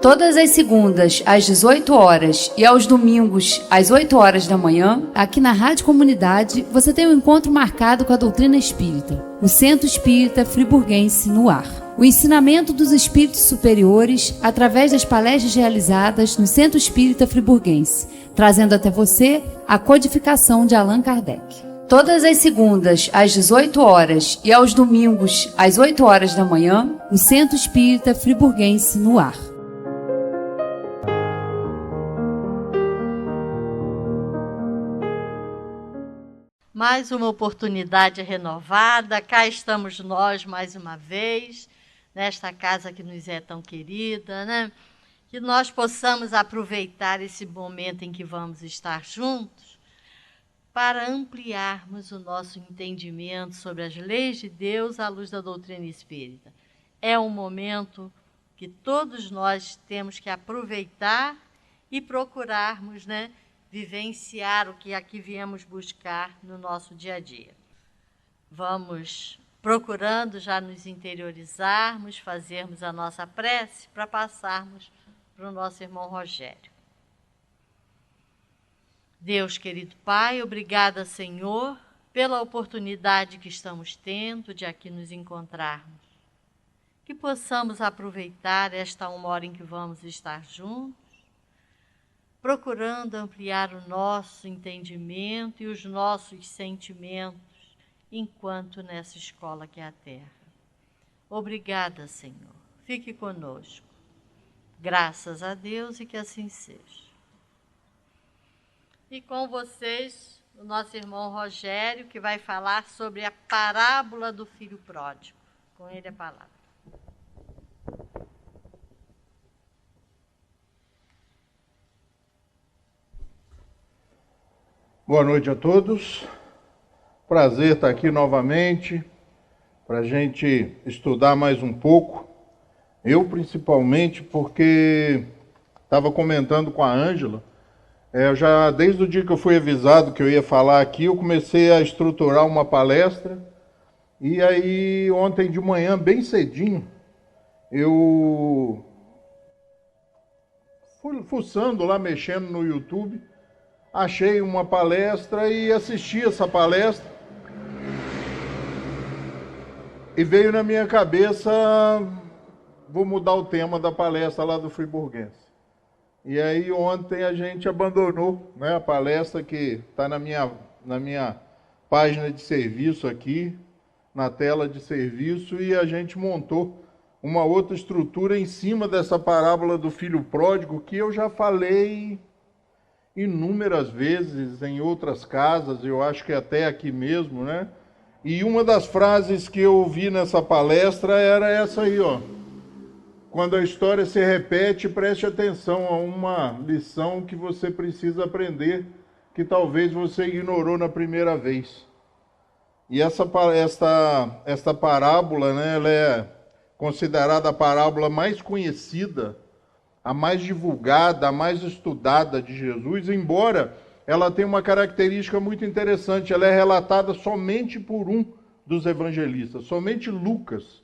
Todas as segundas, às 18 horas e aos domingos, às 8 horas da manhã, aqui na Rádio Comunidade, você tem um encontro marcado com a doutrina espírita, o Centro Espírita Friburguense no ar. O ensinamento dos espíritos superiores através das palestras realizadas no Centro Espírita Friburguense, trazendo até você a codificação de Allan Kardec. Todas as segundas, às 18 horas e aos domingos, às 8 horas da manhã, o Centro Espírita Friburguense no ar. Mais uma oportunidade renovada, cá estamos nós mais uma vez, nesta casa que nos é tão querida, né? Que nós possamos aproveitar esse momento em que vamos estar juntos para ampliarmos o nosso entendimento sobre as leis de Deus à luz da doutrina espírita. É um momento que todos nós temos que aproveitar e procurarmos, né, vivenciar o que aqui viemos buscar no nosso dia a dia. Vamos procurando já nos interiorizarmos, fazermos a nossa prece para passarmos para o nosso irmão Rogério. Deus, querido Pai, obrigada, Senhor, pela oportunidade que estamos tendo de aqui nos encontrarmos. Que possamos aproveitar esta 1 hora em que vamos estar juntos, procurando ampliar o nosso entendimento e os nossos sentimentos enquanto nessa escola que é a Terra. Obrigada, Senhor. Fique conosco. Graças a Deus e que assim seja. E com vocês, o nosso irmão Rogério, que vai falar sobre a parábola do filho pródigo. Com ele a palavra. Boa noite a todos. Prazer estar aqui novamente para a gente estudar mais um pouco. Eu principalmente porque estava comentando com a Ângela. Já desde o dia que eu fui avisado que eu ia falar aqui, eu comecei a estruturar uma palestra. E aí ontem de manhã, bem cedinho, eu fui fuçando lá, mexendo no YouTube. Achei uma palestra e assisti essa palestra. E veio na minha cabeça, vou mudar o tema da palestra lá do Friburguense. E aí ontem a gente abandonou, né, a palestra que está na minha página de serviço aqui, na tela de serviço, e a gente montou uma outra estrutura em cima dessa parábola do filho pródigo, que eu já falei inúmeras vezes em outras casas, eu acho que até aqui mesmo, né? E uma das frases que eu ouvi nessa palestra era essa aí, ó. Quando a história se repete, preste atenção a uma lição que você precisa aprender, que talvez você ignorou na primeira vez. E esta parábola, né, ela é considerada a parábola mais conhecida, a mais divulgada, a mais estudada de Jesus, embora ela tenha uma característica muito interessante. Ela é relatada somente por um dos evangelistas, somente Lucas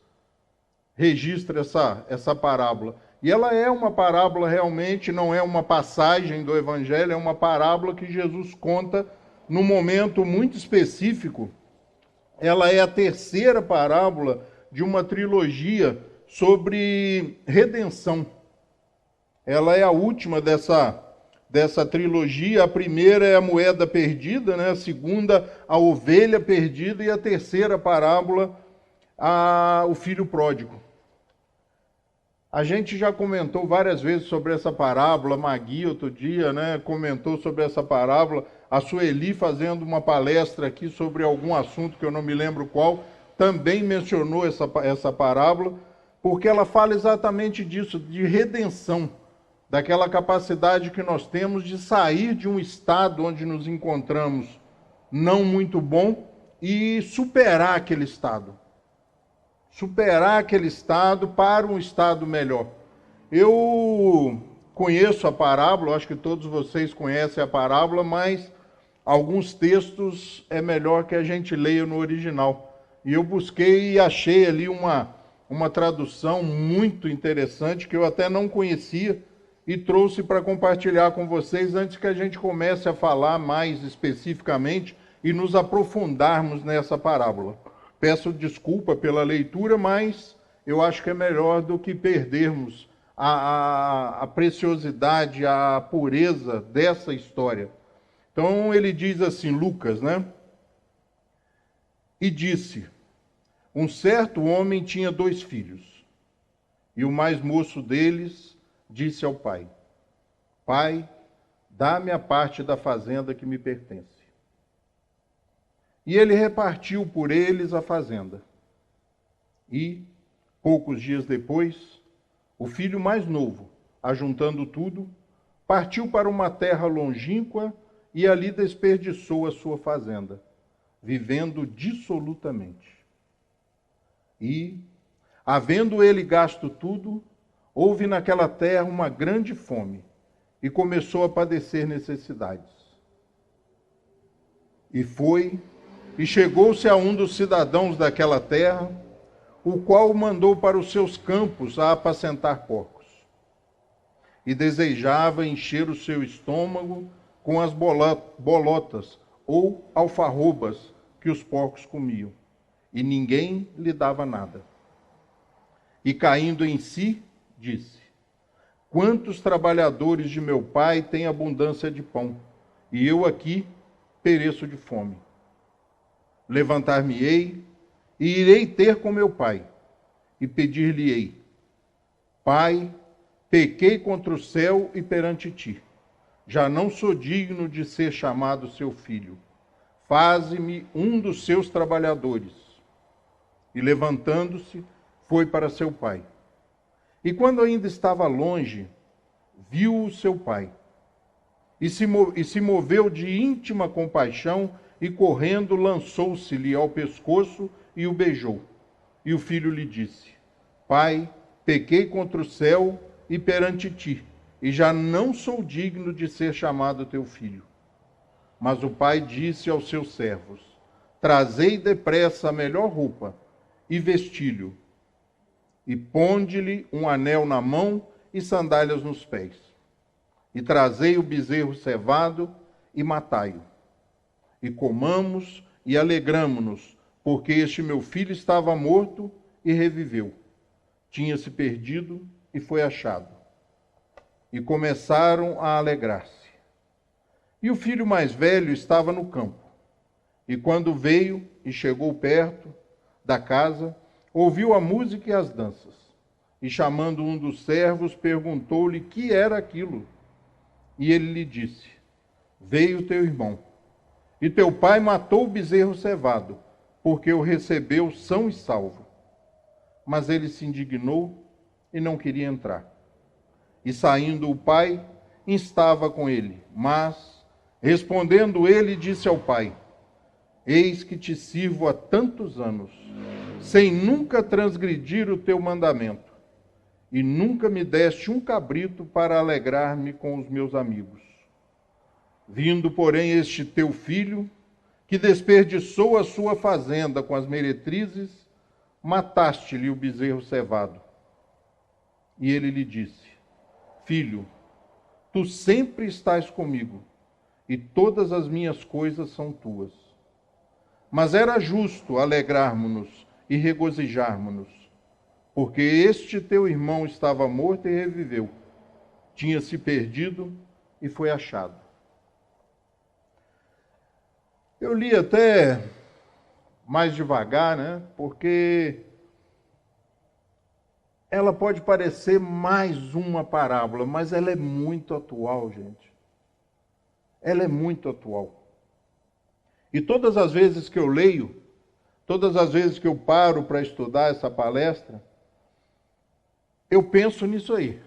registra essa parábola. E ela é uma parábola realmente, não é uma passagem do evangelho, é uma parábola que Jesus conta num momento muito específico. Ela é a terceira parábola de uma trilogia sobre redenção. Ela é a última dessa trilogia. A primeira é a moeda perdida, né? A segunda, a ovelha perdida, e a terceira parábola, o filho pródigo. A gente já comentou várias vezes sobre essa parábola. Magui, outro dia, né, comentou sobre essa parábola. A Sueli, fazendo uma palestra aqui sobre algum assunto que eu não me lembro qual, também mencionou essa parábola, porque ela fala exatamente disso, de redenção, daquela capacidade que nós temos de sair de um estado onde nos encontramos não muito bom e superar aquele estado. Superar aquele estado para um estado melhor. Eu conheço a parábola, acho que todos vocês conhecem a parábola, mas alguns textos é melhor que a gente leia no original. E eu busquei e achei ali uma tradução muito interessante que eu até não conhecia e trouxe para compartilhar com vocês antes que a gente comece a falar mais especificamente e nos aprofundarmos nessa parábola. Peço desculpa pela leitura, mas eu acho que é melhor do que perdermos a preciosidade, a pureza dessa história. Então ele diz assim, Lucas, né? E disse, um certo homem tinha 2 filhos, e o mais moço deles disse ao pai, Pai, dá-me a parte da fazenda que me pertence. E ele repartiu por eles a fazenda. E, poucos dias depois, o filho mais novo, ajuntando tudo, partiu para uma terra longínqua e ali desperdiçou a sua fazenda, vivendo dissolutamente. E, havendo ele gasto tudo, houve naquela terra uma grande fome e começou a padecer necessidades. E chegou-se a um dos cidadãos daquela terra, o qual o mandou para os seus campos a apacentar porcos. E desejava encher o seu estômago com as bolotas ou alfarrobas que os porcos comiam, e ninguém lhe dava nada. E caindo em si, disse, quantos trabalhadores de meu pai têm abundância de pão, e eu aqui pereço de fome. Levantar-me-ei e irei ter com meu pai, e pedir-lhe-ei, Pai, pequei contra o céu e perante ti, já não sou digno de ser chamado seu filho. Faze-me um dos seus trabalhadores. E levantando-se, foi para seu pai. E quando ainda estava longe, viu o seu pai. E se moveu de íntima compaixão, e correndo lançou-se-lhe ao pescoço e o beijou. E o filho lhe disse, Pai, pequei contra o céu e perante ti, e já não sou digno de ser chamado teu filho. Mas o pai disse aos seus servos, trazei depressa a melhor roupa, e vesti-lhe, e ponde-lhe um anel na mão e sandálias nos pés. E trazei o bezerro cevado e matai-o. E comamos e alegramo-nos, porque este meu filho estava morto e reviveu. Tinha-se perdido e foi achado. E começaram a alegrar-se. E o filho mais velho estava no campo. E quando veio e chegou perto da casa, ouviu a música e as danças. E chamando um dos servos, perguntou-lhe que era aquilo. E ele lhe disse, veio teu irmão, e teu pai matou o bezerro cevado, porque o recebeu são e salvo. Mas ele se indignou e não queria entrar. E saindo o pai, instava com ele. Mas, respondendo ele, disse ao pai, eis que te sirvo há tantos anos, sem nunca transgredir o teu mandamento, e nunca me deste um cabrito para alegrar-me com os meus amigos. Vindo, porém, este teu filho, que desperdiçou a sua fazenda com as meretrizes, mataste-lhe o bezerro cevado. E ele lhe disse, filho, tu sempre estás comigo, e todas as minhas coisas são tuas. Mas era justo alegrarmos-nos e regozijarmos-nos, porque este teu irmão estava morto e reviveu, tinha-se perdido e foi achado. Eu li até mais devagar, né? Porque ela pode parecer mais uma parábola, mas ela é muito atual, gente. Ela é muito atual. E todas as vezes que eu leio, todas as vezes que eu paro para estudar essa palestra, eu penso nisso aí.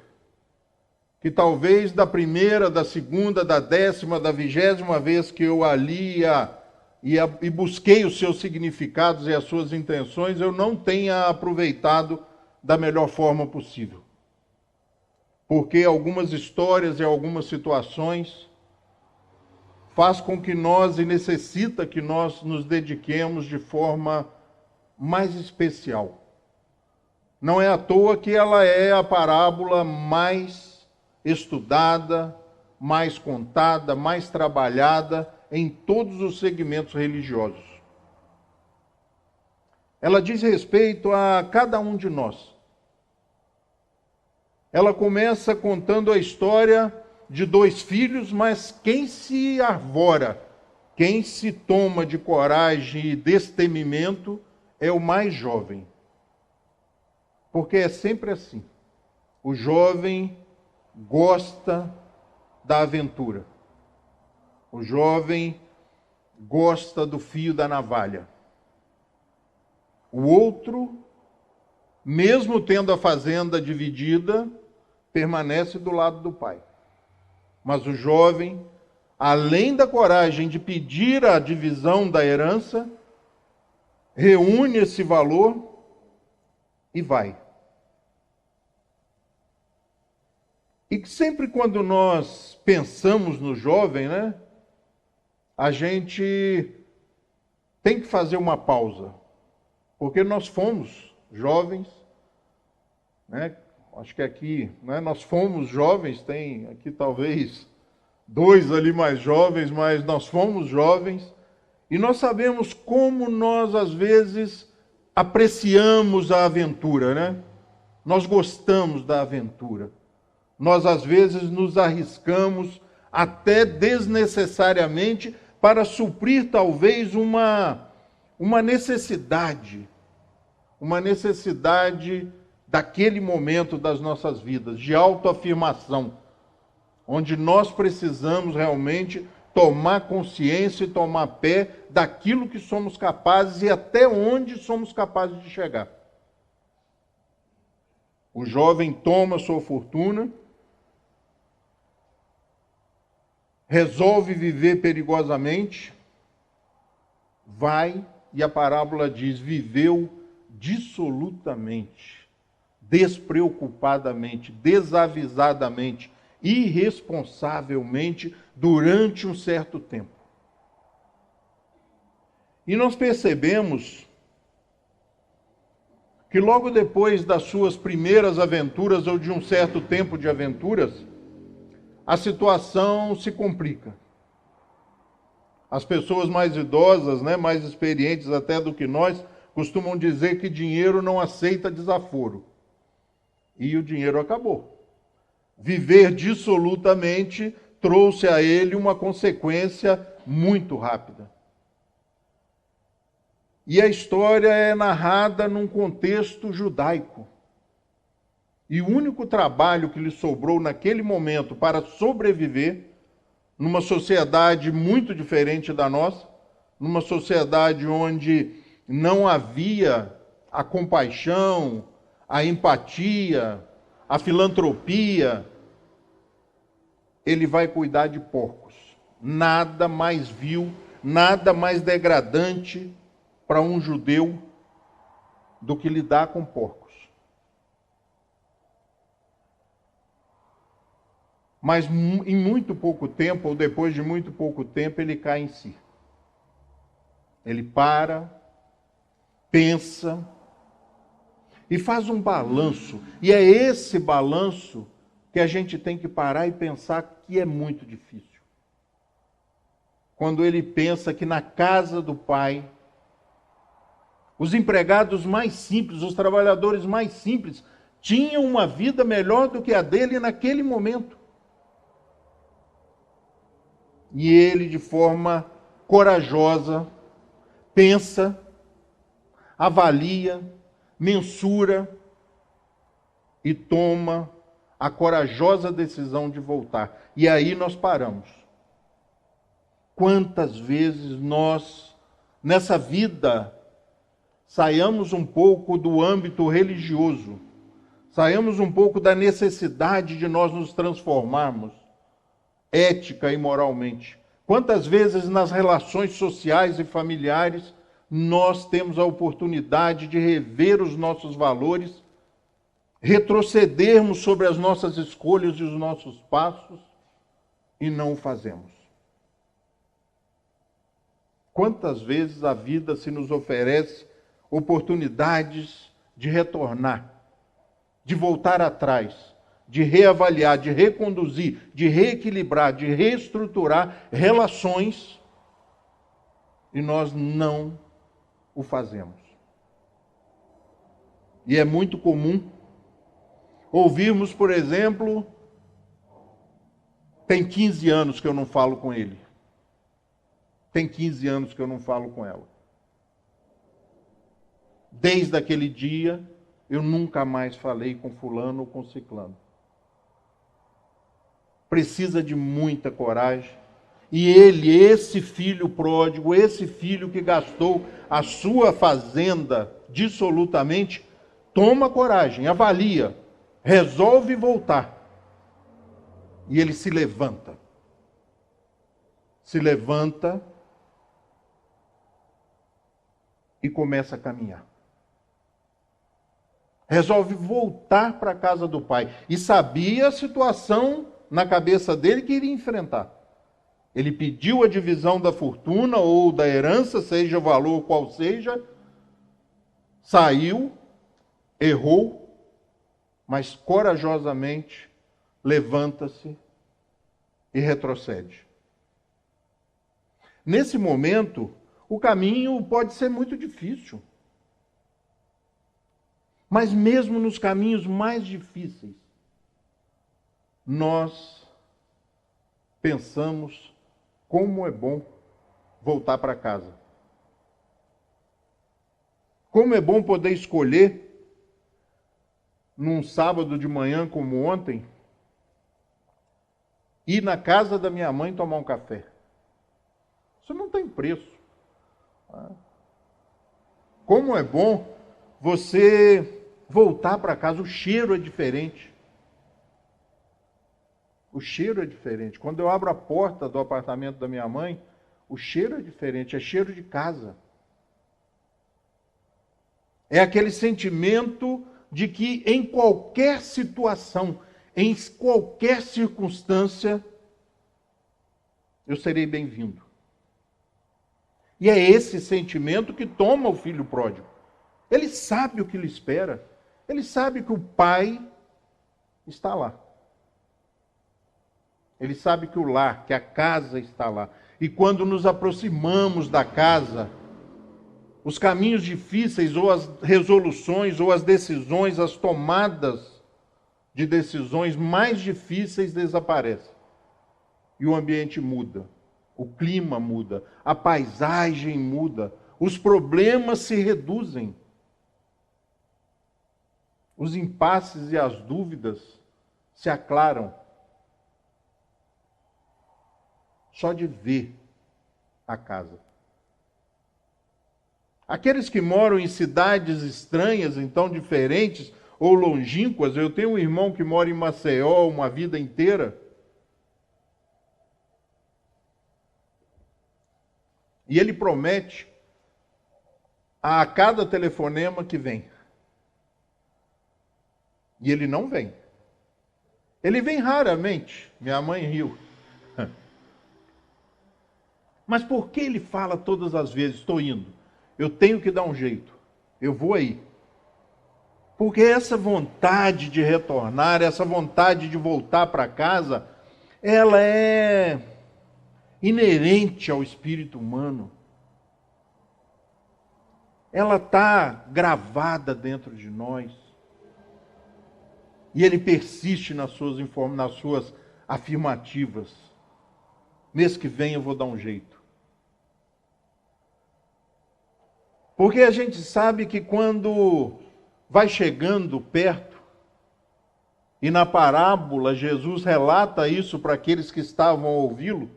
Que talvez da primeira, da segunda, da 10ª, da 20ª vez que eu a lia e busquei os seus significados e as suas intenções, eu não tenha aproveitado da melhor forma possível. Porque algumas histórias e algumas situações faz com que nós, e necessita que nós nos dediquemos de forma mais especial. Não é à toa que ela é a parábola mais estudada, mais contada, mais trabalhada em todos os segmentos religiosos. Ela diz respeito a cada um de nós. Ela começa contando a história de dois filhos, mas quem se arvora, quem se toma de coragem e destemimento é o mais jovem. Porque é sempre assim. O jovem gosta da aventura. O jovem gosta do fio da navalha. O outro, mesmo tendo a fazenda dividida, permanece do lado do pai. Mas o jovem, além da coragem de pedir a divisão da herança, reúne esse valor e vai. E que sempre quando nós pensamos no jovem, né, a gente tem que fazer uma pausa. Porque nós fomos jovens, né? Acho que aqui, né, nós fomos jovens, tem aqui talvez 2 ali mais jovens, mas nós fomos jovens, e nós sabemos como nós às vezes apreciamos a aventura, né? Nós gostamos da aventura. Nós às vezes nos arriscamos até desnecessariamente para suprir talvez uma necessidade daquele momento das nossas vidas, de autoafirmação, onde nós precisamos realmente tomar consciência e tomar pé daquilo que somos capazes e até onde somos capazes de chegar. O jovem toma sua fortuna, resolve viver perigosamente, vai, e a parábola diz, viveu dissolutamente, despreocupadamente, desavisadamente, irresponsavelmente durante um certo tempo. E nós percebemos que logo depois das suas primeiras aventuras, ou de um certo tempo de aventuras, a situação se complica. As pessoas mais idosas, né, mais experientes até do que nós, costumam dizer que dinheiro não aceita desaforo. E o dinheiro acabou. Viver dissolutamente trouxe a ele uma consequência muito rápida. E a história é narrada num contexto judaico. E o único trabalho que lhe sobrou naquele momento para sobreviver, numa sociedade muito diferente da nossa, numa sociedade onde não havia a compaixão, a empatia, a filantropia, ele vai cuidar de porcos. Nada mais vil, nada mais degradante para um judeu do que lidar com porcos. Mas em muito pouco tempo, ou depois de muito pouco tempo, ele cai em si. Ele para, pensa e faz um balanço. E é esse balanço que a gente tem que parar e pensar que é muito difícil. Quando ele pensa que na casa do pai, os empregados mais simples, os trabalhadores mais simples, tinham uma vida melhor do que a dele naquele momento. E ele, de forma corajosa, pensa, avalia, mensura e toma a corajosa decisão de voltar. E aí nós paramos. Quantas vezes nós, nessa vida, saiamos um pouco do âmbito religioso, saiamos um pouco da necessidade de nós nos transformarmos, ética e moralmente. Quantas vezes nas relações sociais e familiares nós temos a oportunidade de rever os nossos valores, retrocedermos sobre as nossas escolhas e os nossos passos e não o fazemos. Quantas vezes a vida se nos oferece oportunidades de retornar, de voltar atrás, de reavaliar, de reconduzir, de reequilibrar, de reestruturar relações, e nós não o fazemos. E é muito comum ouvirmos, por exemplo, tem 15 anos que eu não falo com ele. Tem 15 anos que eu não falo com ela. Desde aquele dia, eu nunca mais falei com fulano ou com ciclano. Precisa de muita coragem. E ele, esse filho pródigo, esse filho que gastou a sua fazenda dissolutamente, toma coragem, avalia, resolve voltar. E ele se levanta. Se levanta e começa a caminhar. Resolve voltar para a casa do pai. E sabia a situação na cabeça dele que iria enfrentar. Ele pediu a divisão da fortuna ou da herança, seja o valor qual seja, saiu, errou, mas corajosamente levanta-se e retrocede. Nesse momento, o caminho pode ser muito difícil. Mas mesmo nos caminhos mais difíceis, nós pensamos como é bom voltar para casa. Como é bom poder escolher, num sábado de manhã como ontem, ir na casa da minha mãe tomar um café. Isso não tem preço. Como é bom você voltar para casa, o cheiro é diferente. O cheiro é diferente. Quando eu abro a porta do apartamento da minha mãe, o cheiro é diferente, é cheiro de casa. É aquele sentimento de que em qualquer situação, em qualquer circunstância, eu serei bem-vindo. E é esse sentimento que toma o filho pródigo. Ele sabe o que lhe espera. Ele sabe que o pai está lá. Ele sabe que o lar, que a casa está lá. E quando nos aproximamos da casa, os caminhos difíceis, ou as resoluções, ou as decisões, as tomadas de decisões mais difíceis desaparecem. E o ambiente muda, o clima muda, a paisagem muda, os problemas se reduzem. Os impasses e as dúvidas se aclaram. Só de ver a casa. Aqueles que moram em cidades estranhas, então diferentes ou longínquas, eu tenho um irmão que mora em Maceió uma vida inteira. E ele promete a cada telefonema que vem. E ele não vem. Ele vem raramente. Minha mãe riu. Mas por que ele fala todas as vezes, estou indo? Eu tenho que dar um jeito. Eu vou aí. Porque essa vontade de retornar, essa vontade de voltar para casa, ela é inerente ao espírito humano. Ela está gravada dentro de nós. E ele persiste nas suas afirmativas. Mês que vem eu vou dar um jeito. Porque a gente sabe que quando vai chegando perto, e na parábola Jesus relata isso para aqueles que estavam a ouvi-lo,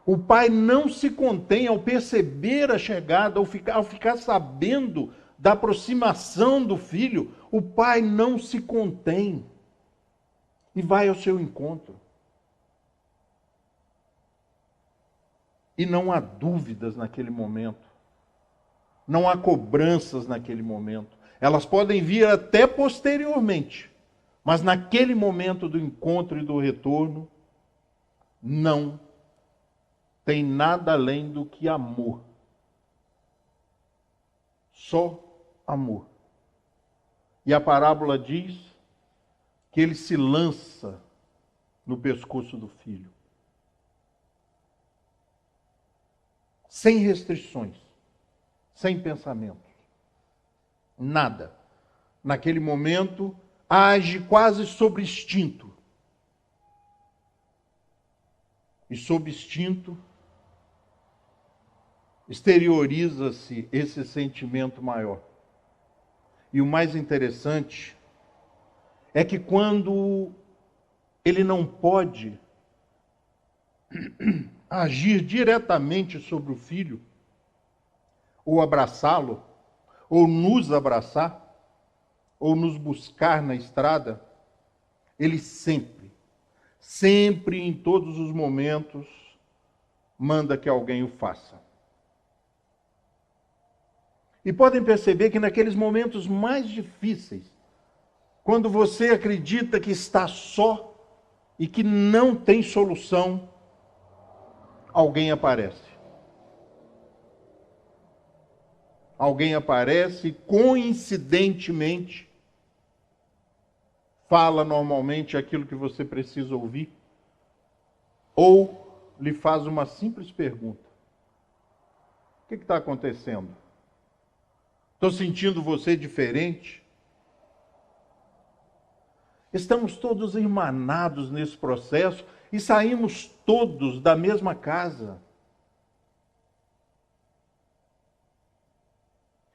o pai não se contém ao perceber a chegada, ao ficar sabendo da aproximação do filho, o pai não se contém e vai ao seu encontro. E não há dúvidas naquele momento. Não há cobranças naquele momento. Elas podem vir até posteriormente. Mas naquele momento do encontro e do retorno, não tem nada além do que amor. Só amor. E a parábola diz que ele se lança no pescoço do filho. Sem restrições, sem pensamentos, nada. Naquele momento, age quase sob instinto. E sob instinto, exterioriza-se esse sentimento maior. E o mais interessante é que quando ele não pode agir diretamente sobre o filho, ou abraçá-lo, ou nos abraçar, ou nos buscar na estrada, ele sempre, em todos os momentos, manda que alguém o faça. E podem perceber que naqueles momentos mais difíceis, quando você acredita que está só e que não tem solução, alguém aparece. Alguém aparece, coincidentemente, fala normalmente aquilo que você precisa ouvir, ou lhe faz uma simples pergunta. O que está acontecendo? Estou sentindo você diferente? Estamos todos irmanados nesse processo e saímos todos da mesma casa.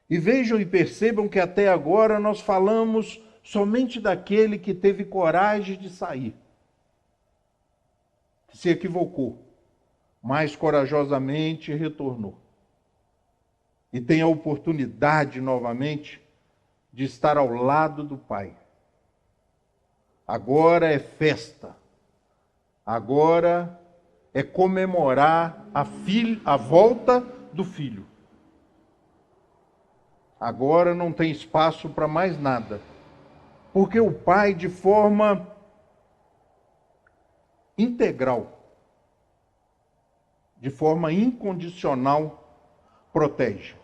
E vejam e percebam que até agora nós falamos somente daquele que teve coragem de sair, que se equivocou, mas corajosamente retornou. E tem a oportunidade novamente de estar ao lado do Pai. Agora é festa. Agora é comemorar a volta do filho. Agora não tem espaço para mais nada. Porque o Pai, de forma integral, de forma incondicional, protege.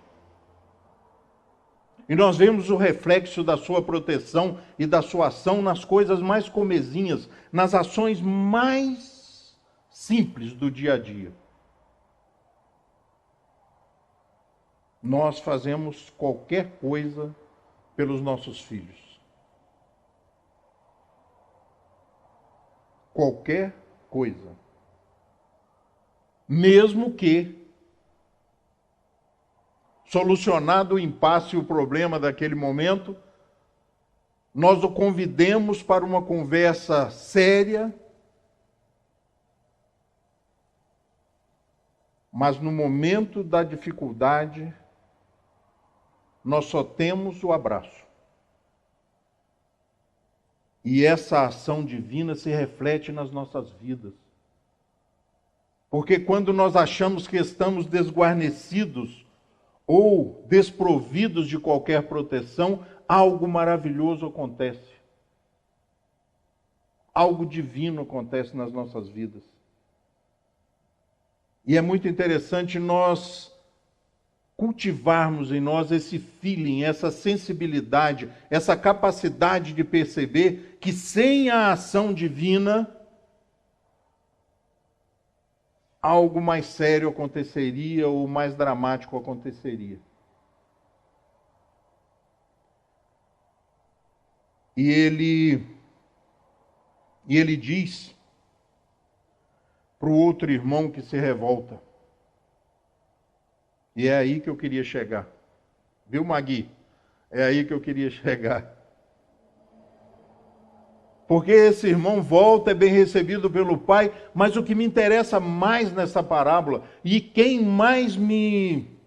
E nós vemos o reflexo da sua proteção e da sua ação nas coisas mais comezinhas, nas ações mais simples do dia a dia. Nós fazemos qualquer coisa pelos nossos filhos. Qualquer coisa. Mesmo que solucionado o impasse e o problema daquele momento, nós o convidemos para uma conversa séria, mas no momento da dificuldade, nós só temos o abraço. E essa ação divina se reflete nas nossas vidas. Porque quando nós achamos que estamos desguarnecidos, ou desprovidos de qualquer proteção, algo maravilhoso acontece. Algo divino acontece nas nossas vidas. E é muito interessante nós cultivarmos em nós esse feeling, essa sensibilidade, essa capacidade de perceber que sem a ação divina, algo mais sério aconteceria ou mais dramático aconteceria. E ele diz para o outro irmão que se revolta. E é aí que eu queria chegar. Viu, Magui? É aí que eu queria chegar. Porque esse irmão volta, é bem recebido pelo pai, mas o que me interessa mais nessa parábola, e quem mais me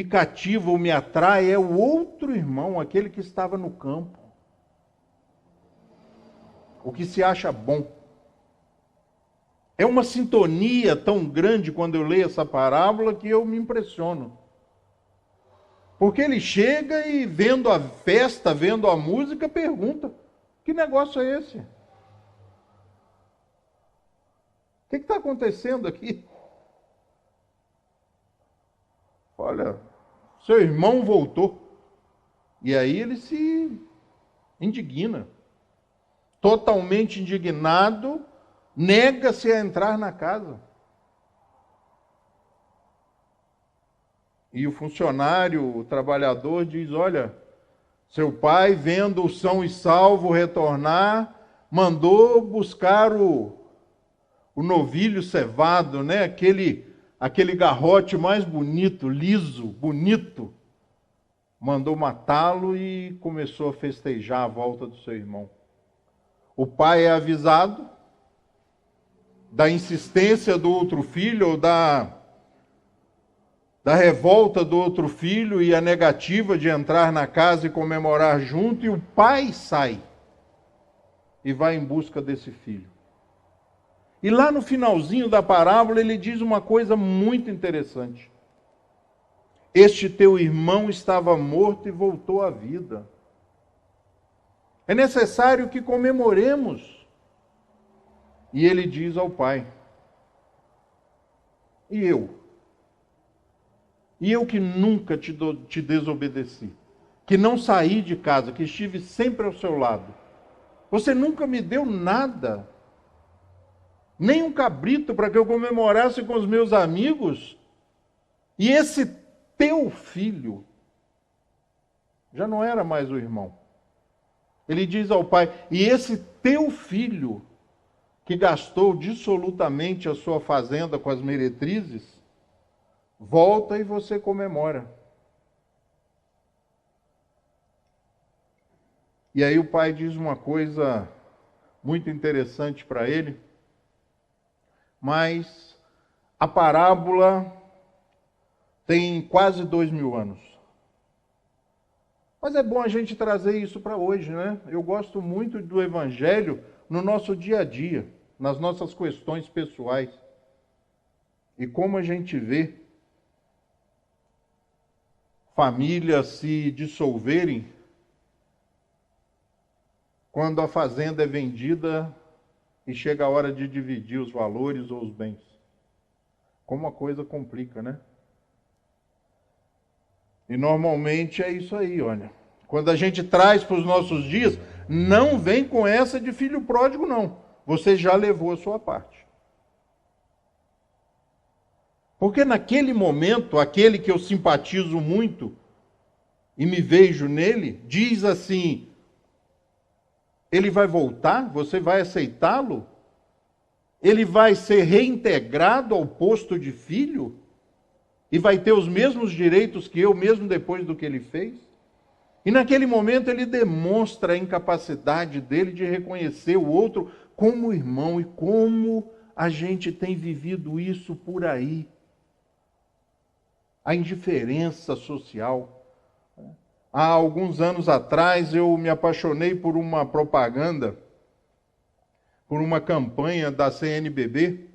cativa ou me atrai, é o outro irmão, aquele que estava no campo. O que se acha bom. É uma sintonia tão grande quando eu leio essa parábola que eu me impressiono. Porque ele chega e, vendo a festa, vendo a música, pergunta: que negócio é esse? O que está acontecendo aqui? Olha, seu irmão voltou. E aí ele se Indigna. Totalmente indignado, nega-se a entrar na casa. E o funcionário, o trabalhador diz, olha, seu pai, vendo o são e salvo retornar, mandou buscar o novilho cevado, né? Aquele garrote mais bonito, liso, bonito. Mandou matá-lo e começou a festejar a volta do seu irmão. O pai é avisado da insistência do outro filho, ou da revolta do outro filho e a negativa de entrar na casa e comemorar junto, e o pai sai e vai em busca desse filho. E lá no finalzinho da parábola ele diz uma coisa muito interessante. Este teu irmão estava morto e voltou à vida. É necessário que comemoremos. E ele diz ao pai, e eu? E eu que nunca te desobedeci, que não saí de casa, que estive sempre ao seu lado. Você nunca me deu nada, nem um cabrito para que eu comemorasse com os meus amigos. E esse teu filho já não era mais o irmão. Ele diz ao pai, e esse teu filho, que gastou dissolutamente a sua fazenda com as meretrizes, volta e você comemora. E aí o pai diz uma coisa muito interessante para ele, mas a parábola tem quase 2000 anos. Mas é bom a gente trazer isso para hoje, né? Eu gosto muito do Evangelho no nosso dia a dia, nas nossas questões pessoais. E como a gente vê famílias se dissolverem quando a fazenda é vendida e chega a hora de dividir os valores ou os bens. Como a coisa complica, né? E normalmente é isso aí, olha. Quando a gente traz para os nossos dias, não vem com essa de filho pródigo, não. Você já levou a sua parte. Porque naquele momento, aquele que eu simpatizo muito e me vejo nele, diz assim, ele vai voltar? Você vai aceitá-lo? Ele vai ser reintegrado ao posto de filho? E vai ter os mesmos direitos que eu, mesmo depois do que ele fez? E naquele momento ele demonstra a incapacidade dele de reconhecer o outro como irmão. E como a gente tem vivido isso por aí. A indiferença social. Há alguns anos atrás eu me apaixonei por uma propaganda, por uma campanha da CNBB,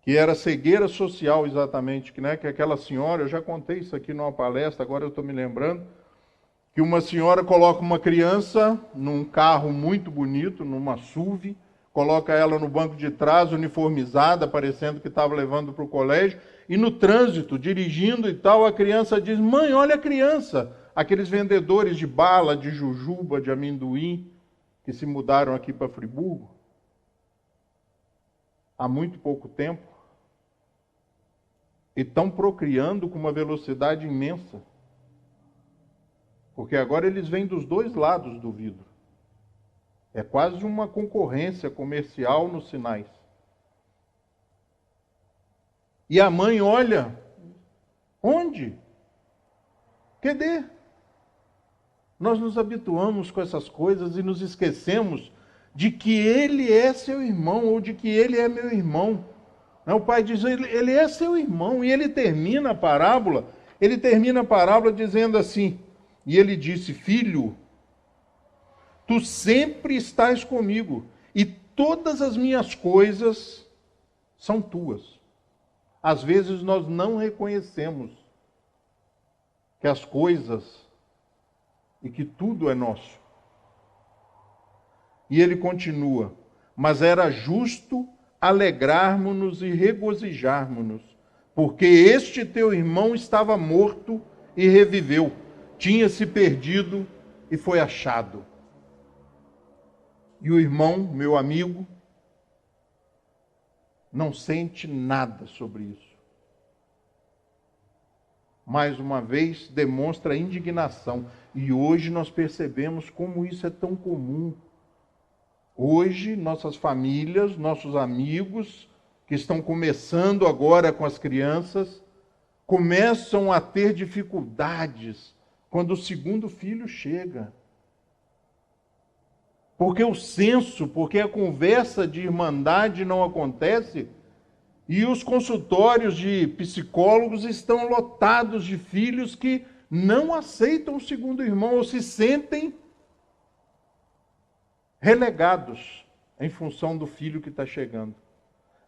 que era cegueira social exatamente, né? Que aquela senhora, eu já contei isso aqui numa palestra, agora eu estou me lembrando, que uma senhora coloca uma criança num carro muito bonito, numa SUV, coloca ela no banco de trás, uniformizada, parecendo que estava levando para o colégio, e no trânsito, dirigindo e tal, a criança diz, mãe, olha a criança. Aqueles vendedores de bala, de jujuba, de amendoim, que se mudaram aqui para Friburgo, há muito pouco tempo, e estão procriando com uma velocidade imensa. Porque agora eles vêm dos dois lados do vidro. É quase uma concorrência comercial nos sinais. E a mãe olha, onde? Cadê? Nós nos habituamos com essas coisas e nos esquecemos de que ele é seu irmão, ou de que ele é meu irmão. O pai diz, ele é seu irmão, e ele termina a parábola dizendo assim, e ele disse, filho, tu sempre estás comigo, e todas as minhas coisas são tuas. Às vezes nós não reconhecemos que as coisas e que tudo é nosso. E ele continua, mas era justo alegrarmos-nos e regozijarmos-nos, porque este teu irmão estava morto e reviveu, tinha se perdido e foi achado. E o irmão, meu amigo, não sente nada sobre isso. Mais uma vez, demonstra indignação. E hoje nós percebemos como isso é tão comum. Hoje, nossas famílias, nossos amigos, que estão começando agora com as crianças, começam a ter dificuldades quando o segundo filho chega. Porque o senso, porque a conversa de irmandade não acontece, e os consultórios de psicólogos estão lotados de filhos que não aceitam o segundo irmão ou se sentem relegados em função do filho que está chegando.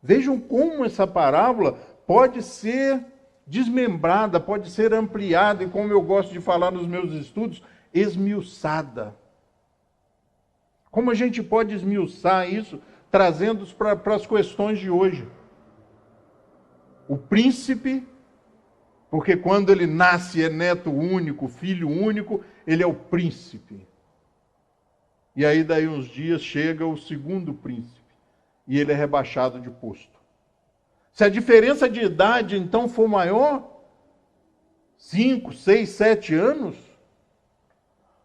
Vejam como essa parábola pode ser desmembrada, pode ser ampliada e, como eu gosto de falar nos meus estudos, esmiuçada. Como a gente pode esmiuçar isso, trazendo para as questões de hoje? O príncipe, porque quando ele nasce é neto único, filho único, ele é o príncipe. E aí daí uns dias chega o segundo príncipe e ele é rebaixado de posto. Se a diferença de idade então for maior, 5, 6, 7 anos,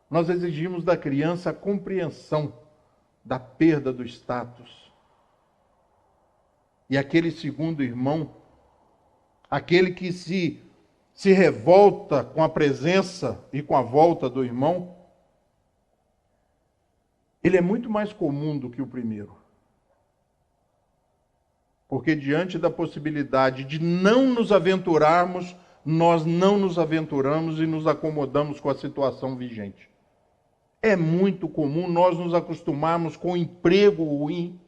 nós exigimos da criança a compreensão da perda do status. E aquele segundo irmão, aquele que se revolta com a presença e com a volta do irmão, ele é muito mais comum do que o primeiro. Porque diante da possibilidade de não nos aventurarmos, nós não nos aventuramos e nos acomodamos com a situação vigente. É muito comum nós nos acostumarmos com emprego ruim,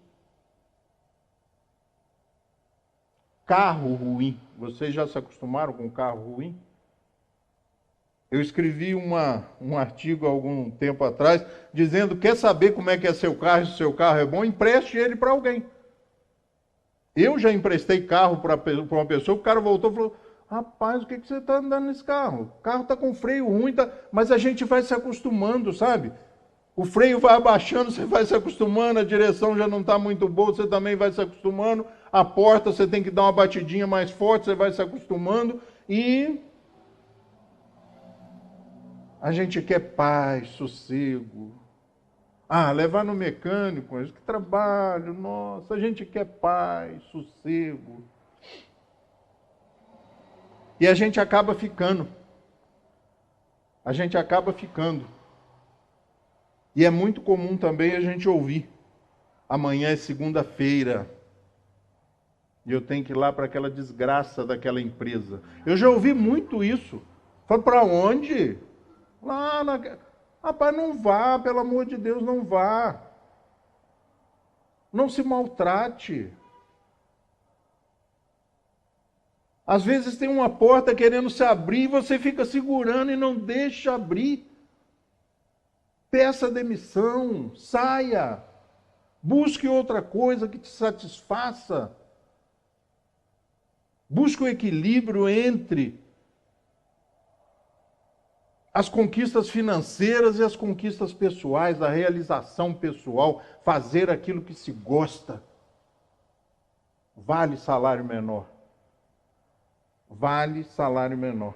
carro ruim. Vocês já se acostumaram com carro ruim? Eu escrevi um artigo há algum tempo atrás, dizendo, quer saber como é que é seu carro, se seu carro é bom, empreste ele para alguém. Eu já emprestei carro para uma pessoa, o cara voltou e falou, rapaz, o que você está andando nesse carro? O carro está com freio ruim, mas a gente vai se acostumando, sabe? O freio vai abaixando, você vai se acostumando, a direção já não está muito boa, você também vai se acostumando, a porta você tem que dar uma batidinha mais forte, você vai se acostumando e a gente quer paz, sossego. Levar no mecânico, que trabalho, nossa, a gente quer paz, sossego. E a gente acaba ficando. E é muito comum também a gente ouvir, amanhã é segunda-feira, e eu tenho que ir lá para aquela desgraça daquela empresa. Eu já ouvi muito isso. Fala, para onde? Lá na... Rapaz, não vá, pelo amor de Deus, não vá. Não se maltrate. Às vezes tem uma porta querendo se abrir e você fica segurando e não deixa abrir. Peça demissão, saia. Busque outra coisa que te satisfaça. Busque o equilíbrio entre as conquistas financeiras e as conquistas pessoais, a realização pessoal, fazer aquilo que se gosta. Vale salário menor. Vale salário menor.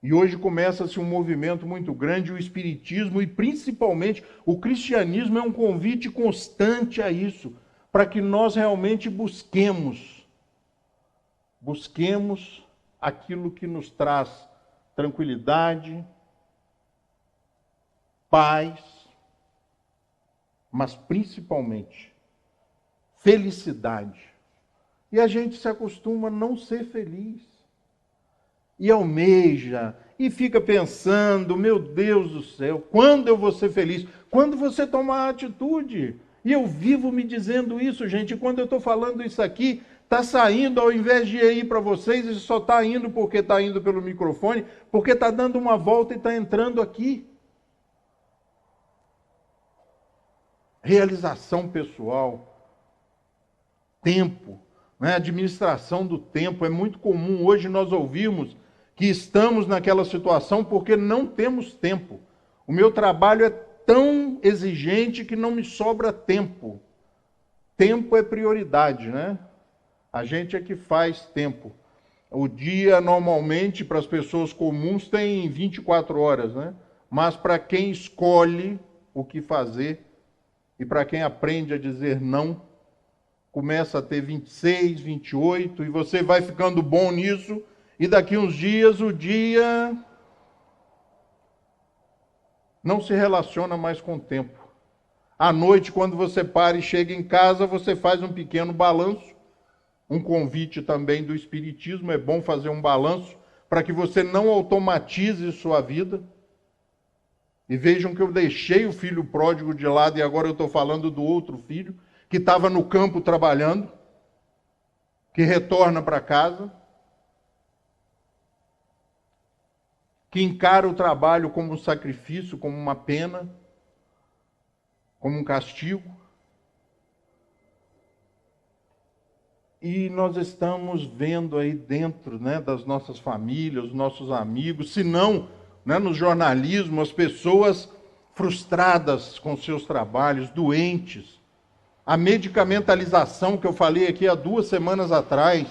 E hoje começa-se um movimento muito grande, o espiritismo e principalmente o cristianismo é um convite constante a isso, para que nós realmente busquemos aquilo que nos traz tranquilidade, paz, mas principalmente felicidade. E a gente se acostuma a não ser feliz. E almeja, e fica pensando, meu Deus do céu, quando eu vou ser feliz? Quando você tomar a atitude. E eu vivo me dizendo isso, gente, e quando eu estou falando isso aqui, está saindo, ao invés de ir para vocês, e só está indo porque está indo pelo microfone, porque está dando uma volta e está entrando aqui. Realização pessoal, tempo, né? Administração do tempo. É muito comum hoje nós ouvirmos que estamos naquela situação porque não temos tempo. O meu trabalho é tão exigente que não me sobra tempo. Tempo é prioridade, né? A gente é que faz tempo. O dia, normalmente, para as pessoas comuns, tem 24 horas, né? Mas para quem escolhe o que fazer e para quem aprende a dizer não, começa a ter 26, 28, e você vai ficando bom nisso, e daqui uns dias o dia não se relaciona mais com o tempo. À noite, quando você para e chega em casa, você faz um pequeno balanço, um convite também do Espiritismo, é bom fazer um balanço, para que você não automatize sua vida. E vejam que eu deixei o filho pródigo de lado e agora eu estou falando do outro filho, que estava no campo trabalhando, que retorna para casa, que encara o trabalho como um sacrifício, como uma pena, como um castigo. E nós estamos vendo aí dentro, né, das nossas famílias, os nossos amigos, se não, né, no jornalismo, as pessoas frustradas com seus trabalhos, doentes. A medicamentalização que eu falei aqui há 2 semanas atrás.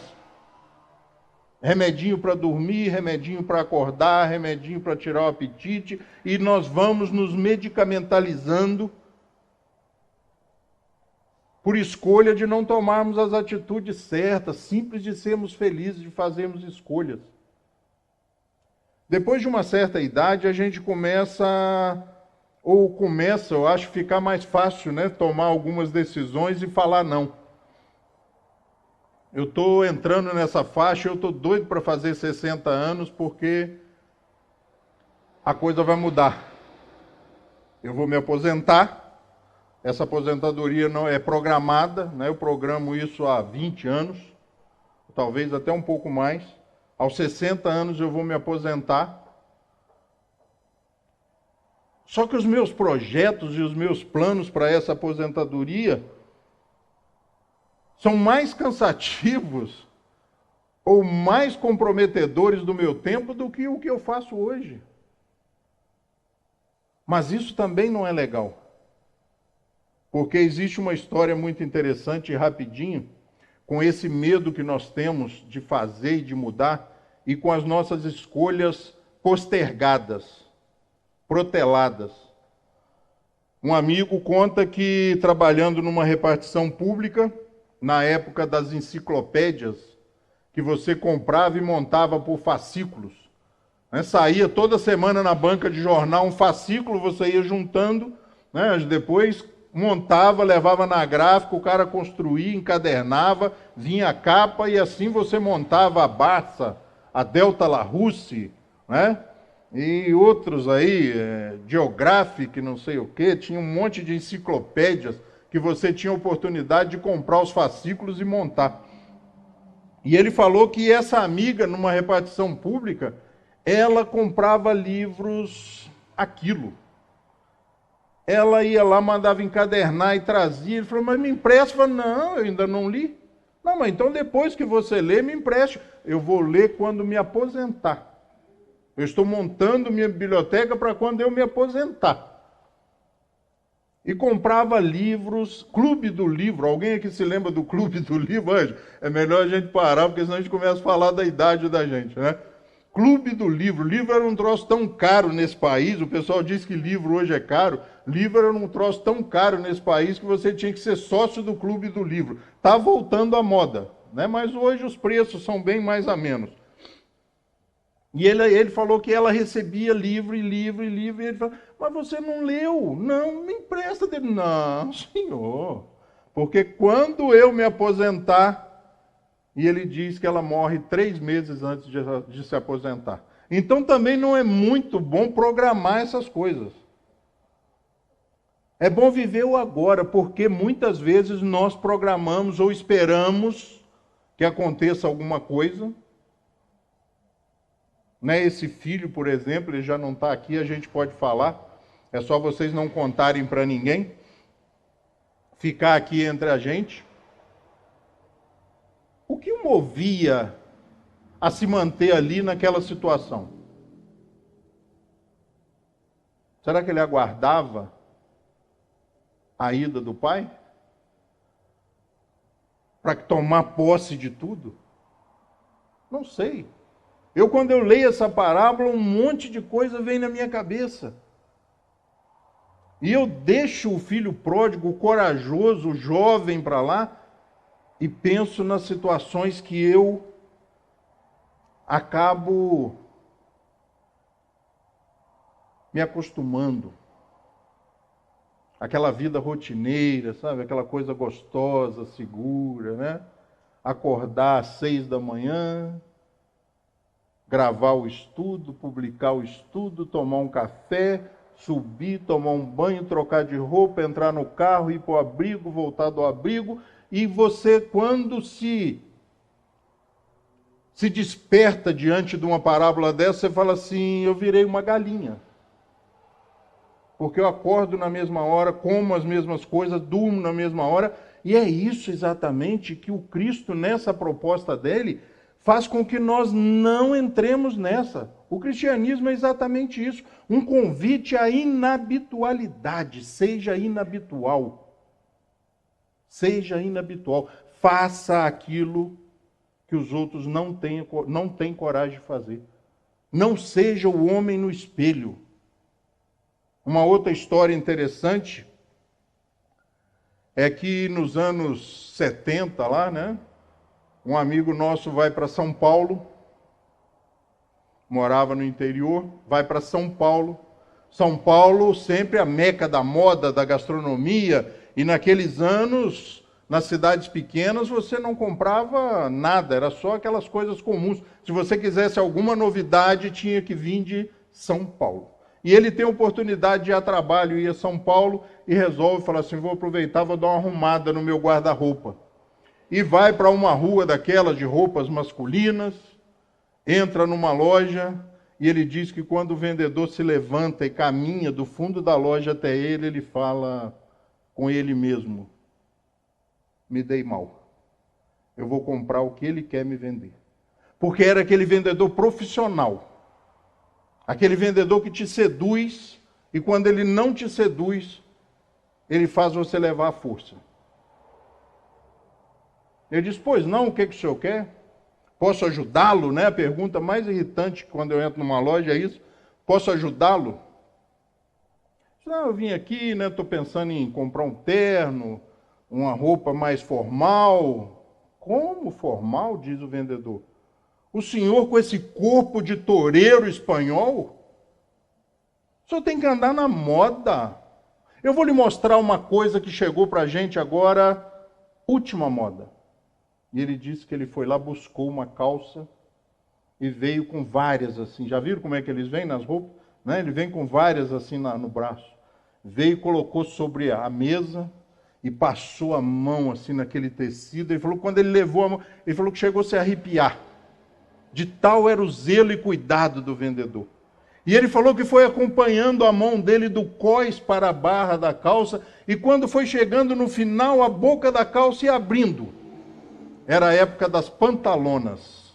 Remedinho para dormir, remedinho para acordar, remedinho para tirar o apetite, e nós vamos nos medicamentalizando por escolha de não tomarmos as atitudes certas, simples de sermos felizes, de fazermos escolhas. Depois de uma certa idade, a gente começa, eu acho, ficar mais fácil, né, tomar algumas decisões e falar não. Eu estou entrando nessa faixa, eu estou doido para fazer 60 anos, porque a coisa vai mudar. Eu vou me aposentar, essa aposentadoria não é programada, né? Eu programo isso há 20 anos, talvez até um pouco mais. Aos 60 anos eu vou me aposentar. Só que os meus projetos e os meus planos para essa aposentadoria são mais cansativos ou mais comprometedores do meu tempo do que o que eu faço hoje. Mas isso também não é legal. Porque existe uma história muito interessante e rapidinho, com esse medo que nós temos de fazer e de mudar, e com as nossas escolhas postergadas, proteladas. Um amigo conta que, trabalhando numa repartição pública, na época das enciclopédias, que você comprava e montava por fascículos, né? Saía toda semana na banca de jornal um fascículo, você ia juntando, né? Depois montava, levava na gráfica, o cara construía, encadernava, vinha a capa e assim você montava a Barça, a Delta Larousse, né? E outros aí, Geographic, não sei o quê, tinha um monte de enciclopédias que você tinha oportunidade de comprar os fascículos e montar. E ele falou que essa amiga, numa repartição pública, ela comprava livros a quilo. Ela ia lá, mandava encadernar e trazia. Ele falou, mas me empresta. Eu falei, não, eu ainda não li. Não, mas então depois que você lê, me empreste. Eu vou ler quando me aposentar. Eu estou montando minha biblioteca para quando eu me aposentar. E comprava livros, Clube do Livro. Alguém aqui se lembra do Clube do Livro? É melhor a gente parar, porque senão a gente começa a falar da idade da gente, né? Clube do Livro. Livro era um troço tão caro nesse país, o pessoal diz que livro hoje é caro. Livro era um troço tão caro nesse país que você tinha que ser sócio do Clube do Livro. Está voltando à moda, né? Mas hoje os preços são bem mais a menos. E ele falou que ela recebia livro, e ele falou, mas você não leu? Não, me empresta dele. Não, senhor, porque quando eu me aposentar, e ele diz que ela morre 3 meses antes de se aposentar. Então também não é muito bom programar essas coisas. É bom viver o agora, porque muitas vezes nós programamos ou esperamos que aconteça alguma coisa. Né? Esse filho, por exemplo, ele já não está aqui, a gente pode falar. É só vocês não contarem para ninguém. Ficar aqui entre a gente. O que o movia a se manter ali naquela situação? Será que ele aguardava a ida do Pai? Para tomar posse de tudo? Não sei. Quando eu leio essa parábola, um monte de coisa vem na minha cabeça. E eu deixo o filho pródigo, o corajoso, o jovem para lá, e penso nas situações que eu acabo me acostumando. Aquela vida rotineira, sabe? Aquela coisa gostosa, segura, né? Acordar às 6 da manhã, gravar o estudo, publicar o estudo, tomar um café, subir, tomar um banho, trocar de roupa, entrar no carro, ir para o abrigo, voltar do abrigo. E você, quando se desperta diante de uma parábola dessa, você fala assim, eu virei uma galinha. Porque eu acordo na mesma hora, como as mesmas coisas, durmo na mesma hora. E é isso exatamente que o Cristo, nessa proposta dele, faz com que nós não entremos nessa. O cristianismo é exatamente isso. Um convite à inabitualidade. Seja inabitual. Seja inabitual. Faça aquilo que os outros não têm coragem de fazer. Não seja o homem no espelho. Uma outra história interessante é que nos anos 70 lá, né? Um amigo nosso vai para São Paulo, morava no interior, vai para São Paulo. São Paulo sempre a meca da moda, da gastronomia, e naqueles anos, nas cidades pequenas, você não comprava nada, era só aquelas coisas comuns. Se você quisesse alguma novidade, tinha que vir de São Paulo. E ele tem a oportunidade de ir a trabalho, ir a São Paulo, e resolve falar assim, vou aproveitar, vou dar uma arrumada no meu guarda-roupa. E vai para uma rua daquelas de roupas masculinas, entra numa loja, e ele diz que quando o vendedor se levanta e caminha do fundo da loja até ele, ele fala com ele mesmo, me dei mal. Eu vou comprar o que ele quer me vender. Porque era aquele vendedor profissional. Aquele vendedor que te seduz, e quando ele não te seduz, ele faz você levar à força. Ele diz, pois não, o que o senhor quer? Posso ajudá-lo? Né? A pergunta mais irritante quando eu entro numa loja é isso. Posso ajudá-lo? Não, eu vim aqui, né? Estou pensando em comprar um terno, uma roupa mais formal. Como formal? Diz o vendedor. O senhor com esse corpo de toureiro espanhol? O senhor tem que andar na moda. Eu vou lhe mostrar uma coisa que chegou para a gente agora, última moda. E ele disse que ele foi lá, buscou uma calça e veio com várias assim. Já viram como é que eles vêm nas roupas? Né? Ele vem com várias assim no braço. Veio e colocou sobre a mesa e passou a mão assim naquele tecido. Ele falou que quando ele levou a mão, ele falou que chegou a se arrepiar. De tal era o zelo e cuidado do vendedor. E ele falou que foi acompanhando a mão dele do cós para a barra da calça, e quando foi chegando no final, a boca da calça ia abrindo. Era a época das pantalonas.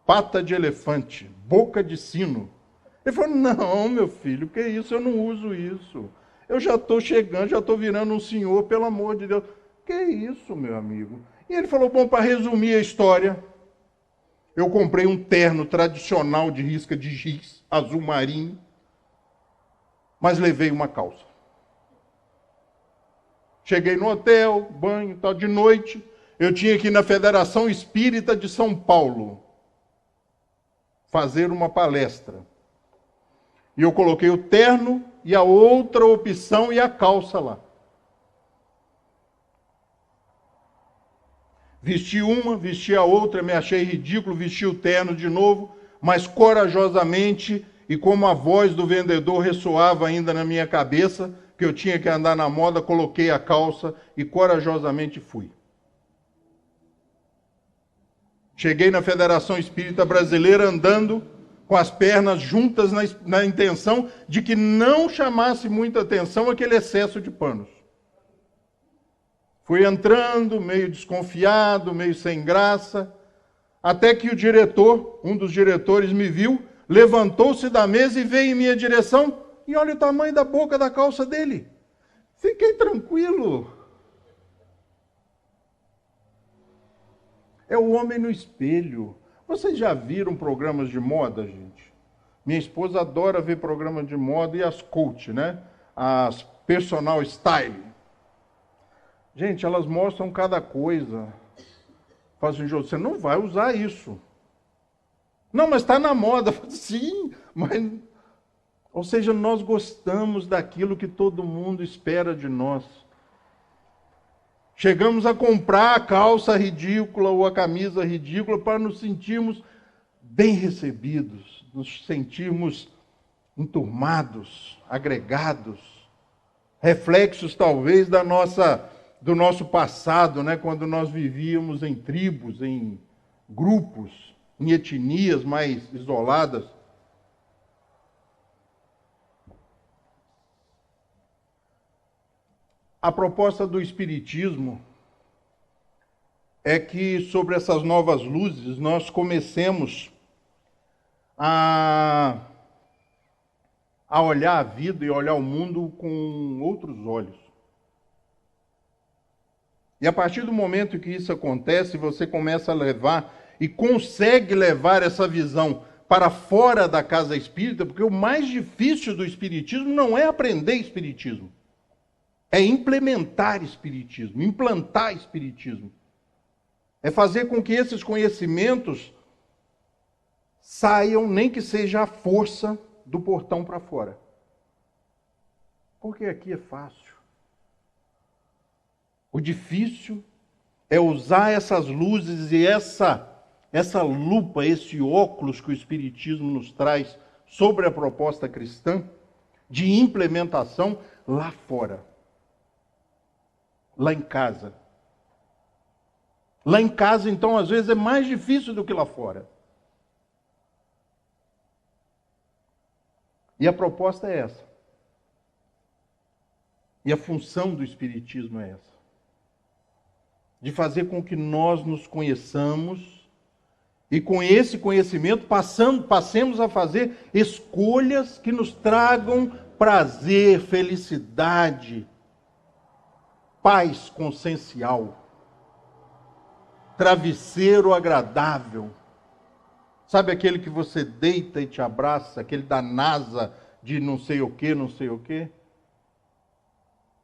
Pata de elefante, boca de sino. Ele falou, não, meu filho, que isso? Eu não uso isso. Eu já estou chegando, já estou virando um senhor, pelo amor de Deus. Que isso, meu amigo? E ele falou, bom, para resumir a história, eu comprei um terno tradicional de risca de giz, azul marinho, mas levei uma calça. Cheguei no hotel, banho, tal, de noite, eu tinha que ir na Federação Espírita de São Paulo fazer uma palestra. E eu coloquei o terno e a outra opção e a calça lá. Vesti uma, vesti a outra, me achei ridículo, vesti o terno de novo, mas corajosamente, e como a voz do vendedor ressoava ainda na minha cabeça, que eu tinha que andar na moda, coloquei a calça e corajosamente fui. Cheguei na Federação Espírita Brasileira andando com as pernas juntas na intenção de que não chamasse muita atenção aquele excesso de panos. Fui entrando, meio desconfiado, meio sem graça, até que o diretor, um dos diretores, me viu, levantou-se da mesa e veio em minha direção, e olha o tamanho da boca da calça dele. Fiquei tranquilo. É o homem no espelho. Vocês já viram programas de moda, gente? Minha esposa adora ver programas de moda e as coach, né? As personal style. Gente, elas mostram cada coisa. Fazem jogo, você não vai usar isso. Não, mas está na moda. Sim, mas... Ou seja, nós gostamos daquilo que todo mundo espera de nós. Chegamos a comprar a calça ridícula ou a camisa ridícula para nos sentirmos bem recebidos, nos sentirmos enturmados, agregados, reflexos talvez do nosso passado, né? Quando nós vivíamos em tribos, em grupos, em etnias mais isoladas. A proposta do Espiritismo é que, sobre essas novas luzes, nós comecemos a olhar a vida e olhar o mundo com outros olhos. E a partir do momento que isso acontece, você começa a levar e consegue levar essa visão para fora da casa espírita, porque o mais difícil do Espiritismo não é aprender Espiritismo. É implementar Espiritismo, implantar Espiritismo. É fazer com que esses conhecimentos saiam, nem que seja a força do portão para fora. Porque aqui é fácil. O difícil é usar essas luzes e essa lupa, esse óculos que o Espiritismo nos traz sobre a proposta cristã de implementação lá fora. Lá em casa. Lá em casa, então, às vezes é mais difícil do que lá fora. E a proposta é essa. E a função do Espiritismo é essa. De fazer com que nós nos conheçamos e com esse conhecimento passemos a fazer escolhas que nos tragam prazer, felicidade, paz consciencial, travesseiro agradável. Sabe aquele que você deita e te abraça, aquele da NASA de não sei o que, não sei o que?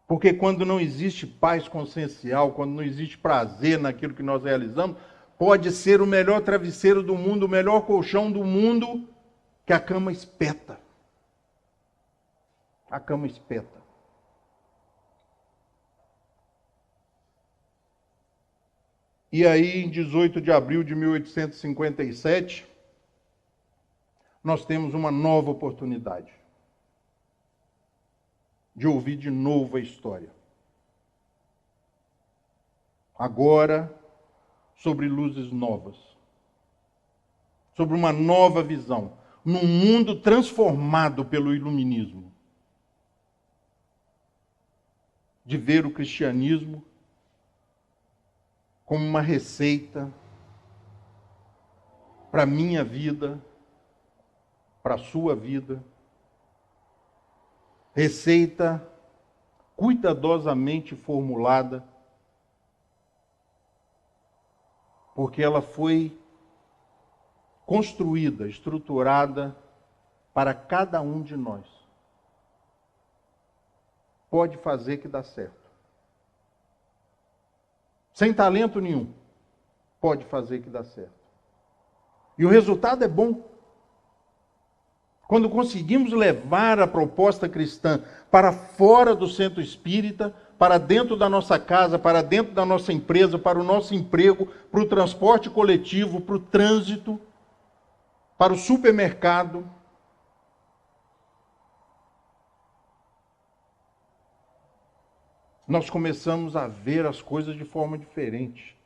Porque quando não existe paz consciencial, quando não existe prazer naquilo que nós realizamos, pode ser o melhor travesseiro do mundo, o melhor colchão do mundo, que a cama espeta. A cama espeta. E aí, em 18 de abril de 1857, nós temos uma nova oportunidade de ouvir de novo a história. Agora, sobre luzes novas, sobre uma nova visão, num mundo transformado pelo iluminismo, de ver o cristianismo como uma receita para a minha vida, para a sua vida. Receita cuidadosamente formulada, porque ela foi construída, estruturada para cada um de nós. Pode fazer que dá certo. Sem talento nenhum, pode fazer que dá certo. E o resultado é bom. Quando conseguimos levar a proposta cristã para fora do centro espírita, para dentro da nossa casa, para dentro da nossa empresa, para o nosso emprego, para o transporte coletivo, para o trânsito, para o supermercado, nós começamos a ver as coisas de forma diferente.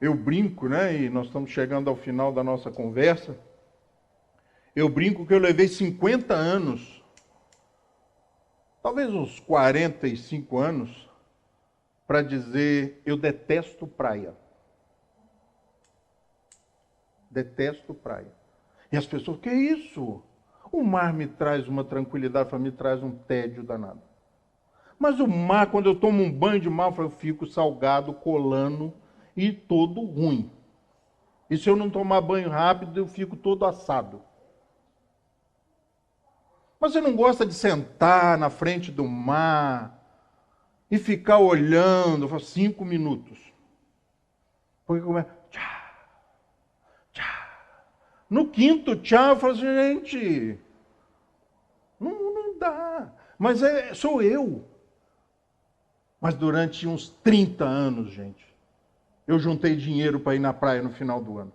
Eu brinco, né? E nós estamos chegando ao final da nossa conversa. Eu brinco que eu levei 50 anos, talvez uns 45 anos, para dizer: eu detesto praia. Detesto praia. E as pessoas: que isso? O mar me traz uma tranquilidade, me traz um tédio danado. Mas o mar, quando eu tomo um banho de mar, eu fico salgado, colando e todo ruim. E se eu não tomar banho rápido, eu fico todo assado. Mas você não gosta de sentar na frente do mar e ficar olhando por 5 minutos? Porque começa... Tchá, tchá. No quinto tchá, eu falo assim, gente, não dá. Mas sou eu. Mas durante uns 30 anos, gente, eu juntei dinheiro para ir na praia no final do ano.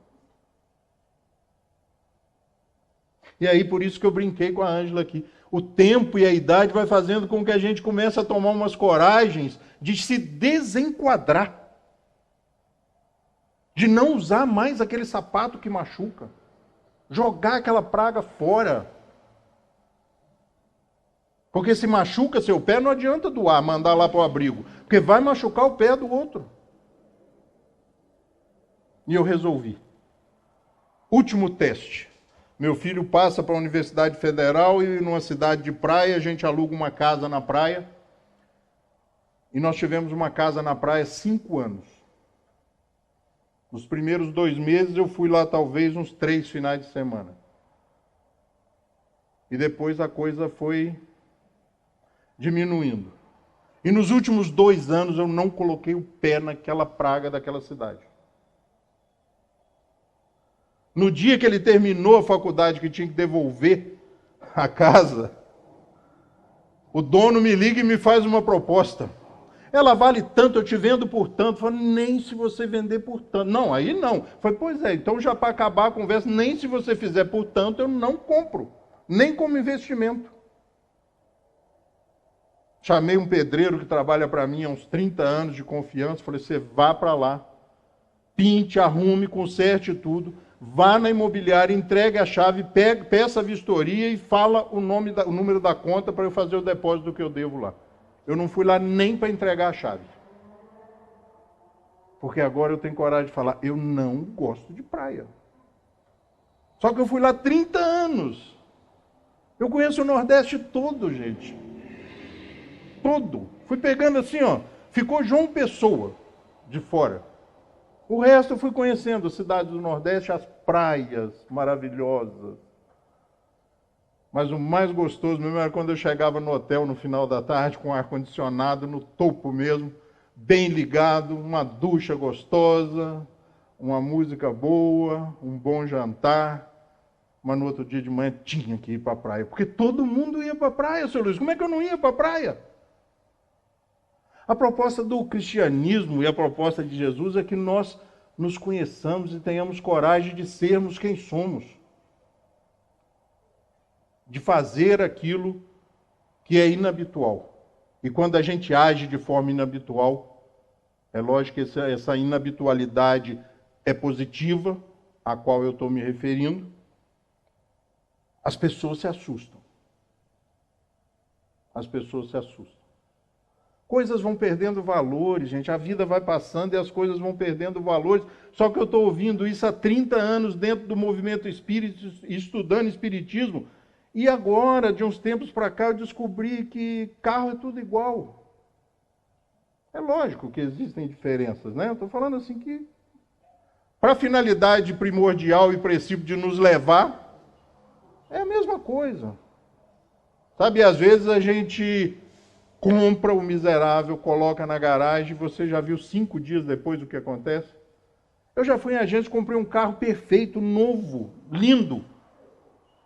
E aí, por isso que eu brinquei com a Ângela aqui. O tempo e a idade vai fazendo com que a gente comece a tomar umas coragens de se desenquadrar. De não usar mais aquele sapato que machuca. Jogar aquela praga fora. Porque se machuca seu pé, não adianta doar, mandar lá para o abrigo. Porque vai machucar o pé do outro. E eu resolvi. Último teste. Meu filho passa para a Universidade Federal e numa cidade de praia, a gente aluga uma casa na praia. E nós tivemos uma casa na praia 5 anos. Nos primeiros 2 meses eu fui lá talvez uns 3 finais de semana. E depois a coisa foi diminuindo. E nos últimos 2 anos eu não coloquei o pé naquela praga daquela cidade. No dia que ele terminou a faculdade, que tinha que devolver a casa, o dono me liga e me faz uma proposta. Ela vale tanto, eu te vendo por tanto. Eu falei, nem se você vender por tanto. Não, aí não. Eu falei, pois é, então já para acabar a conversa, nem se você fizer por tanto, eu não compro. Nem como investimento. Chamei um pedreiro que trabalha para mim há uns 30 anos de confiança. Falei, você vá para lá, pinte, arrume, conserte tudo. Vá na imobiliária, entregue a chave, peça a vistoria e fala o número da conta para eu fazer o depósito que eu devo lá. Eu não fui lá nem para entregar a chave. Porque agora eu tenho coragem de falar, eu não gosto de praia. Só que eu fui lá 30 anos. Eu conheço o Nordeste todo, gente. Todo. Fui pegando assim, ó. Ficou João Pessoa de fora. O resto eu fui conhecendo, a cidade do Nordeste, as praias maravilhosas. Mas o mais gostoso mesmo era quando eu chegava no hotel no final da tarde, com ar-condicionado no topo mesmo, bem ligado, uma ducha gostosa, uma música boa, um bom jantar. Mas no outro dia de manhã tinha que ir para a praia. Porque todo mundo ia para a praia, seu Luiz. Como é que eu não ia para a praia? A proposta do cristianismo e a proposta de Jesus é que nós nos conheçamos e tenhamos coragem de sermos quem somos. De fazer aquilo que é inabitual. E quando a gente age de forma inabitual, é lógico que essa inabitualidade é positiva, a qual eu estou me referindo, as pessoas se assustam. As pessoas se assustam. Coisas vão perdendo valores, gente. A vida vai passando e as coisas vão perdendo valores. Só que eu estou ouvindo isso há 30 anos dentro do movimento espírita, estudando espiritismo. E agora, de uns tempos para cá, eu descobri que carro é tudo igual. É lógico que existem diferenças, né? Eu estou falando assim que, para a finalidade primordial e princípio de nos levar, é a mesma coisa. Sabe, às vezes a gente compra o miserável, coloca na garagem, você já viu 5 dias depois o que acontece? Eu já fui em agência e comprei um carro perfeito, novo, lindo.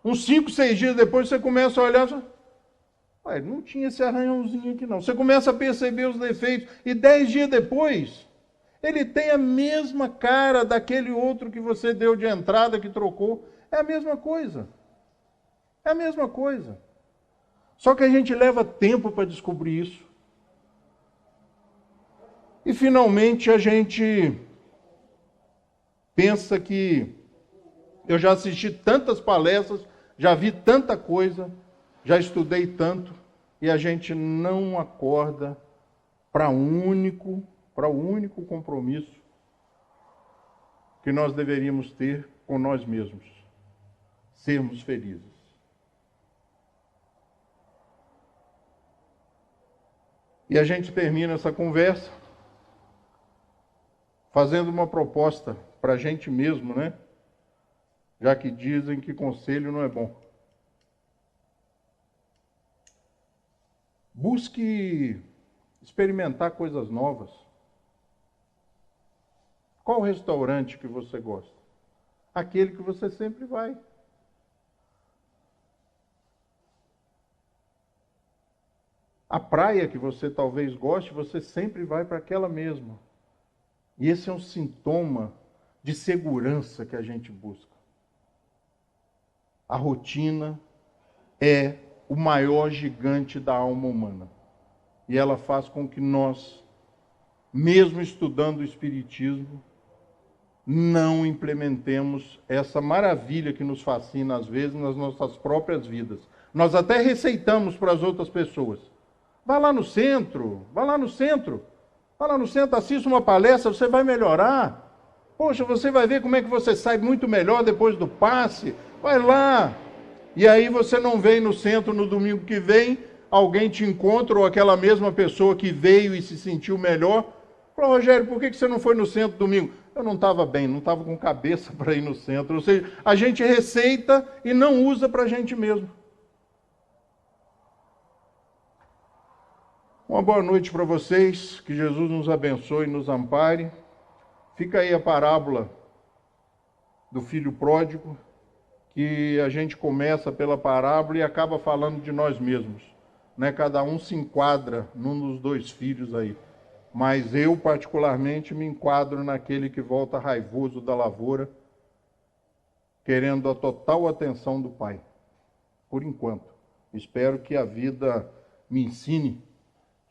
Uns 5, 6 dias depois você começa a olhar, ué, não tinha esse arranhãozinho aqui não. Você começa a perceber os defeitos e 10 dias depois, ele tem a mesma cara daquele outro que você deu de entrada, que trocou. É a mesma coisa. É a mesma coisa. Só que a gente leva tempo para descobrir isso. E finalmente a gente pensa que eu já assisti tantas palestras, já vi tanta coisa, já estudei tanto, e a gente não acorda para o único compromisso que nós deveríamos ter com nós mesmos: sermos felizes. E a gente termina essa conversa fazendo uma proposta para a gente mesmo, né? Já que dizem que conselho não é bom. Busque experimentar coisas novas. Qual restaurante que você gosta? Aquele que você sempre vai. A praia que você talvez goste, você sempre vai para aquela mesma. E esse é um sintoma de segurança que a gente busca. A rotina é o maior gigante da alma humana. E ela faz com que nós, mesmo estudando o Espiritismo, não implementemos essa maravilha que nos fascina às vezes nas nossas próprias vidas. Nós até receitamos para as outras pessoas. Vá lá no centro, vá lá no centro. Vá lá no centro, assista uma palestra, você vai melhorar. Poxa, você vai ver como é que você sai muito melhor depois do passe. Vai lá. E aí você não vem no centro no domingo que vem, alguém te encontra, ou aquela mesma pessoa que veio e se sentiu melhor. Falou, Rogério, por que você não foi no centro domingo? Eu não estava bem, não estava com cabeça para ir no centro. Ou seja, a gente receita e não usa para a gente mesmo. Uma boa noite para vocês, que Jesus nos abençoe e nos ampare. Fica aí a parábola do filho pródigo, que a gente começa pela parábola e acaba falando de nós mesmos. Né? Cada um se enquadra num dos dois filhos aí. Mas eu, particularmente, me enquadro naquele que volta raivoso da lavoura, querendo a total atenção do Pai. Por enquanto. Espero que a vida me ensine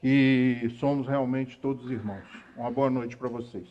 que somos realmente todos irmãos. Uma boa noite para vocês.